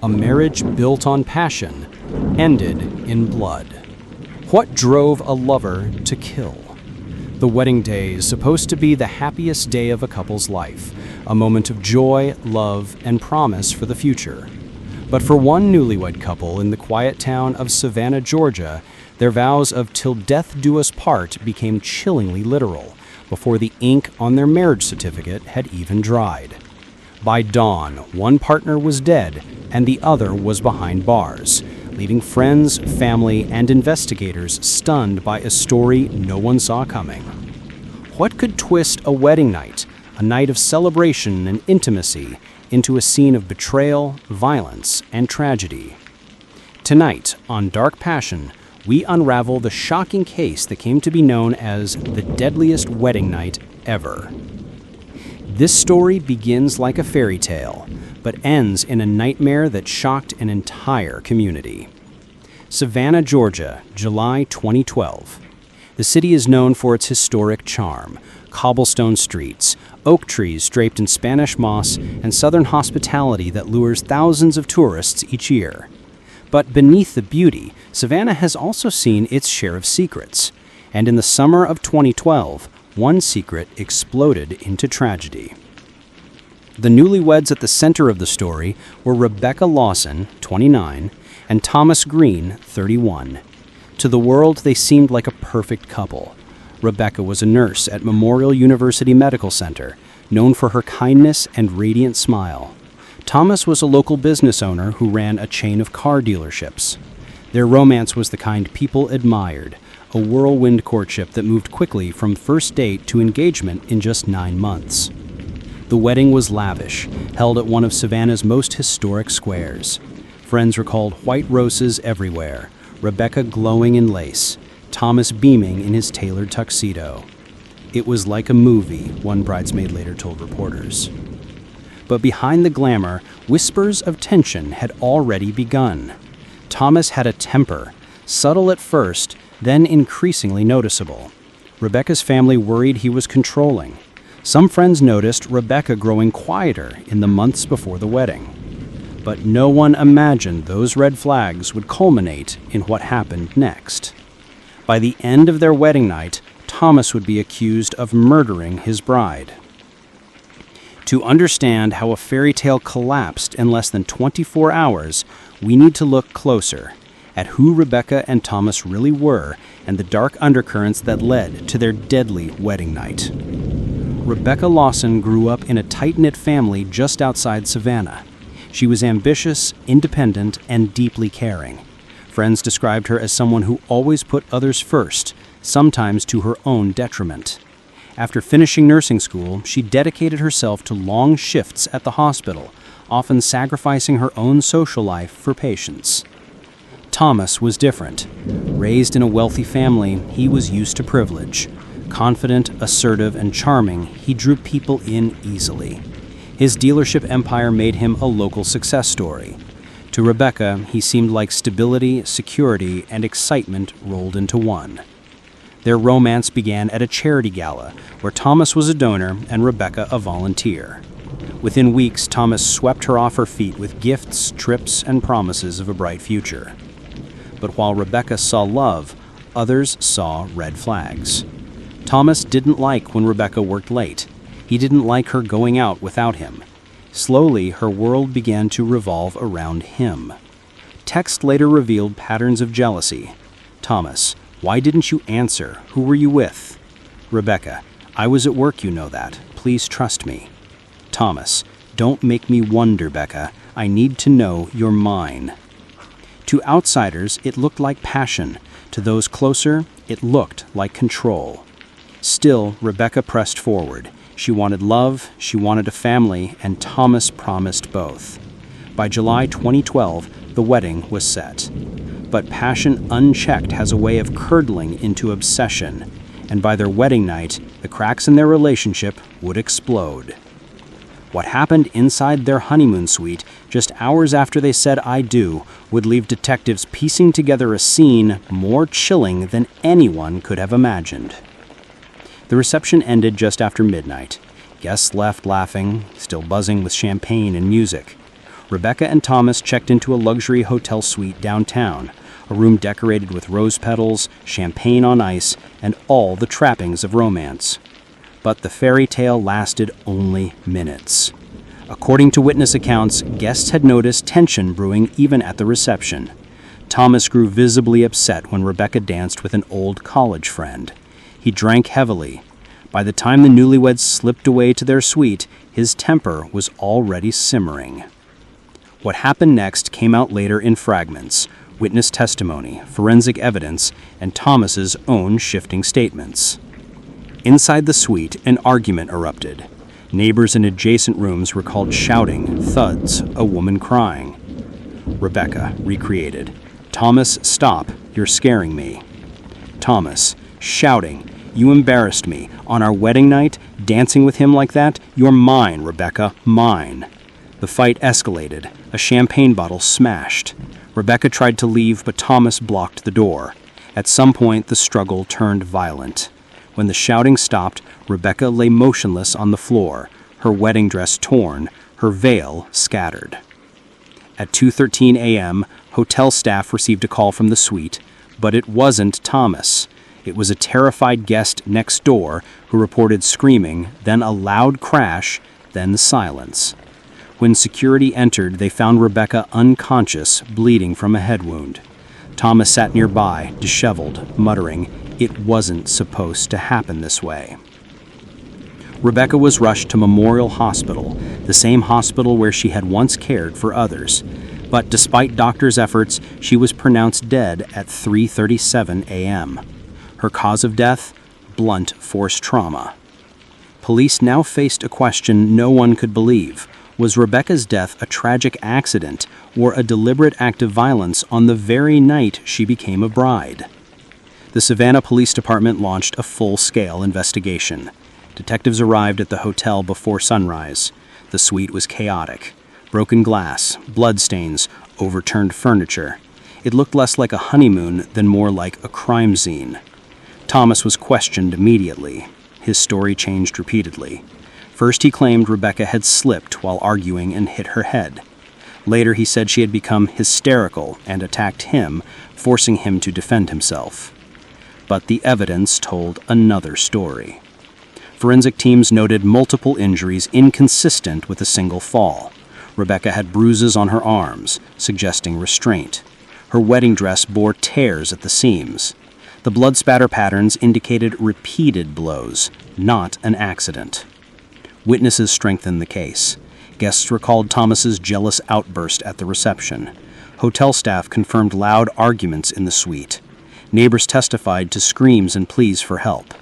A marriage built on passion ended in blood. What drove a lover to kill? The wedding day is supposed to be the happiest day of a couple's life, a moment of joy, love, and promise for the future. But for one newlywed couple in the quiet town of Savannah, Georgia, their vows of "till death do us part" became chillingly literal, before the ink on their marriage certificate had even dried. By dawn, one partner was dead and the other was behind bars, leaving friends, family, and investigators stunned by a story no one saw coming. What could twist a wedding night, a night of celebration and intimacy, into a scene of betrayal, violence, and tragedy? Tonight, on Dark Passion, we unravel the shocking case that came to be known as the Deadliest Wedding Night Ever. This story begins like a fairy tale, but ends in a nightmare that shocked an entire community. Savannah, Georgia, July 2012. The city is known for its historic charm: cobblestone streets, oak trees draped in Spanish moss, and southern hospitality that lures thousands of tourists each year. But beneath the beauty, Savannah has also seen its share of secrets. And in the summer of 2012, one secret exploded into tragedy. The newlyweds at the center of the story were Rebecca Lawson, 29, and Thomas Greene, 31. To the world, they seemed like a perfect couple. Rebecca was a nurse at Memorial University Medical Center, known for her kindness and radiant smile. Thomas was a local business owner who ran a chain of car dealerships. Their romance was the kind people admired, a whirlwind courtship that moved quickly from first date to engagement in just 9 months. The wedding was lavish, held at one of Savannah's most historic squares. Friends recalled white roses everywhere, Rebecca glowing in lace, Thomas beaming in his tailored tuxedo. It was like a movie, one bridesmaid later told reporters. But behind the glamour, whispers of tension had already begun. Thomas had a temper, subtle at first, then increasingly noticeable. Rebecca's family worried he was controlling. Some friends noticed Rebecca growing quieter in the months before the wedding. But no one imagined those red flags would culminate in what happened next. By the end of their wedding night, Thomas would be accused of murdering his bride. To understand how a fairy tale collapsed in less than 24 hours, we need to look closer at who Rebecca and Thomas really were and the dark undercurrents that led to their deadly wedding night. Rebecca Lawson grew up in a tight-knit family just outside Savannah. She was ambitious, independent, and deeply caring. Friends described her as someone who always put others first, sometimes to her own detriment. After finishing nursing school, she dedicated herself to long shifts at the hospital, often sacrificing her own social life for patients. Thomas was different. Raised in a wealthy family, he was used to privilege. Confident, assertive, and charming, he drew people in easily. His dealership empire made him a local success story. To Rebecca, he seemed like stability, security, and excitement rolled into one. Their romance began at a charity gala, where Thomas was a donor and Rebecca a volunteer. Within weeks, Thomas swept her off her feet with gifts, trips, and promises of a bright future. But while Rebecca saw love, others saw red flags. Thomas didn't like when Rebecca worked late. He didn't like her going out without him. Slowly, her world began to revolve around him. Text later revealed patterns of jealousy. Thomas: "Why didn't you answer? Who were you with?" Rebecca: "I was at work, you know that. Please trust me." Thomas: "Don't make me wonder, Becca. I need to know you're mine." To outsiders, it looked like passion. To those closer, it looked like control. Still, Rebecca pressed forward. She wanted love, she wanted a family, and Thomas promised both. By July 2012, the wedding was set. But passion unchecked has a way of curdling into obsession, and by their wedding night, the cracks in their relationship would explode. What happened inside their honeymoon suite just hours after they said "I do" would leave detectives piecing together a scene more chilling than anyone could have imagined. The reception ended just after midnight. Guests left laughing, still buzzing with champagne and music. Rebecca and Thomas checked into a luxury hotel suite downtown, a room decorated with rose petals, champagne on ice, and all the trappings of romance. But the fairy tale lasted only minutes. According to witness accounts, guests had noticed tension brewing even at the reception. Thomas grew visibly upset when Rebecca danced with an old college friend. He drank heavily. By the time the newlyweds slipped away to their suite, his temper was already simmering. What happened next came out later in fragments: witness testimony, forensic evidence, and Thomas's own shifting statements. Inside the suite, an argument erupted. Neighbors in adjacent rooms recalled shouting, thuds, a woman crying. Rebecca recreated. Thomas, stop, you're scaring me. Thomas, shouting, you embarrassed me. On our wedding night, dancing with him like that? You're mine, Rebecca, mine. The fight escalated. A champagne bottle smashed. Rebecca tried to leave, but Thomas blocked the door. At some point, the struggle turned violent. When the shouting stopped, Rebecca lay motionless on the floor, her wedding dress torn, her veil scattered. At 2:13 a.m., hotel staff received a call from the suite, but it wasn't Thomas. It was a terrified guest next door who reported screaming, then a loud crash, then silence. When security entered, they found Rebecca unconscious, bleeding from a head wound. Thomas sat nearby, disheveled, muttering, "It wasn't supposed to happen this way." Rebecca was rushed to Memorial Hospital, the same hospital where she had once cared for others. But despite doctors' efforts, she was pronounced dead at 3:37 a.m. Her cause of death? Blunt force trauma. Police now faced a question no one could believe. Was Rebecca's death a tragic accident or a deliberate act of violence on the very night she became a bride? The Savannah Police Department launched a full-scale investigation. Detectives arrived at the hotel before sunrise. The suite was chaotic. Broken glass, bloodstains, overturned furniture. It looked less like a honeymoon than more like a crime scene. Thomas was questioned immediately. His story changed repeatedly. First, he claimed Rebecca had slipped while arguing and hit her head. Later, he said she had become hysterical and attacked him, forcing him to defend himself. But the evidence told another story. Forensic teams noted multiple injuries inconsistent with a single fall. Rebecca had bruises on her arms, suggesting restraint. Her wedding dress bore tears at the seams. The blood spatter patterns indicated repeated blows, not an accident. Witnesses strengthened the case. Guests recalled Thomas's jealous outburst at the reception. Hotel staff confirmed loud arguments in the suite. Neighbors testified to screams and pleas for help.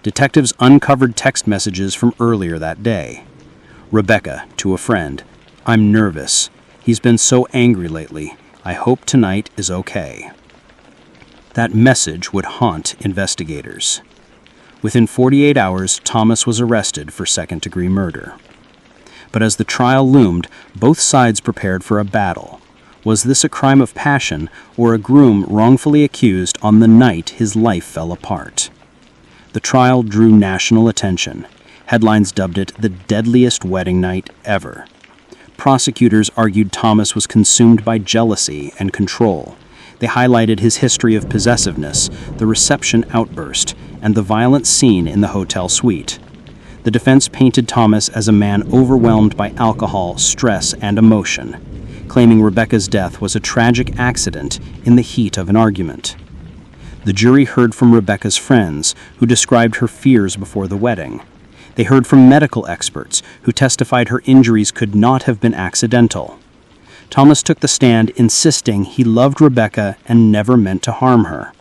Detectives uncovered text messages from earlier that day. Rebecca, to a friend, "I'm nervous. He's been so angry lately. I hope tonight is okay." That message would haunt investigators. Within 48 hours, Thomas was arrested for second-degree murder. But as the trial loomed, both sides prepared for a battle. Was this a crime of passion or a groom wrongfully accused on the night his life fell apart? The trial drew national attention. Headlines dubbed it the Deadliest Wedding Night Ever. Prosecutors argued Thomas was consumed by jealousy and control. They highlighted his history of possessiveness, the reception outburst, and the violent scene in the hotel suite. The defense painted Thomas as a man overwhelmed by alcohol, stress, and emotion, claiming Rebecca's death was a tragic accident in the heat of an argument. The jury heard from Rebecca's friends, who described her fears before the wedding. They heard from medical experts, who testified her injuries could not have been accidental. Thomas took the stand, insisting he loved Rebecca and never meant to harm her.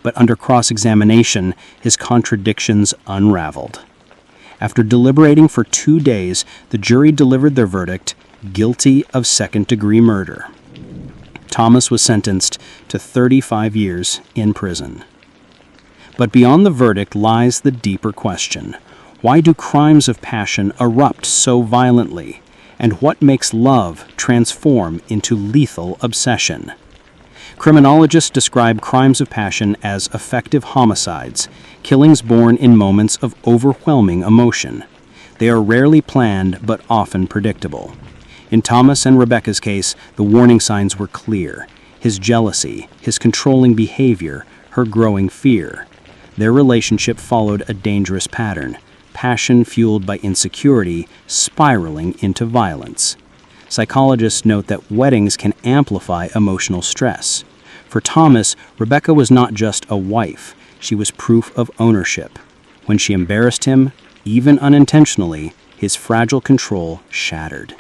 But under cross-examination, his contradictions unraveled. After deliberating for 2 days, the jury delivered their verdict, guilty of second-degree murder. Thomas was sentenced to 35 years in prison. But beyond the verdict lies the deeper question. Why do crimes of passion erupt so violently? And what makes love transform into lethal obsession? Criminologists describe crimes of passion as affective homicides, killings born in moments of overwhelming emotion. They are rarely planned but often predictable. In Thomas and Rebecca's case, the warning signs were clear: his jealousy, his controlling behavior, her growing fear. Their relationship followed a dangerous pattern: passion fueled by insecurity, spiraling into violence. Psychologists note that weddings can amplify emotional stress. For Thomas, Rebecca was not just a wife, she was proof of ownership. When she embarrassed him, even unintentionally, his fragile control shattered.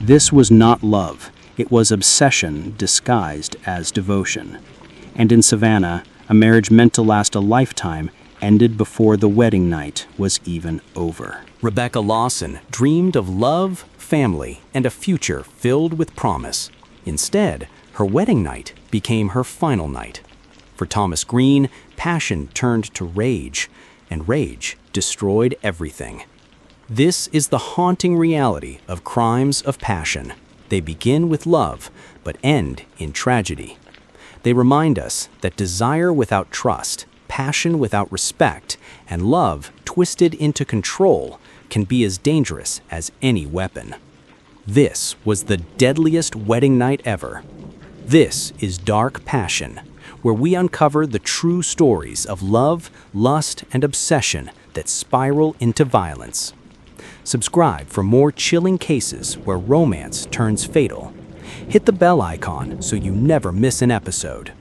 This was not love, it was obsession disguised as devotion. And in Savannah, a marriage meant to last a lifetime ended before the wedding night was even over. Rebecca Lawson dreamed of love, family, and a future filled with promise. Instead, her wedding night became her final night. For Thomas Greene, passion turned to rage, and rage destroyed everything. This is the haunting reality of crimes of passion. They begin with love, but end in tragedy. They remind us that desire without trust, passion without respect, and love twisted into control can be as dangerous as any weapon. This was the deadliest wedding night ever. This is Dark Passion, where we uncover the true stories of love, lust, and obsession that spiral into violence. Subscribe for more chilling cases where romance turns fatal. Hit the bell icon so you never miss an episode.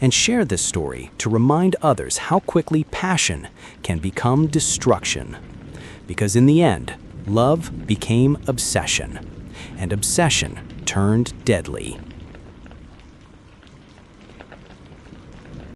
And share this story to remind others how quickly passion can become destruction. Because in the end, love became obsession, and obsession turned deadly.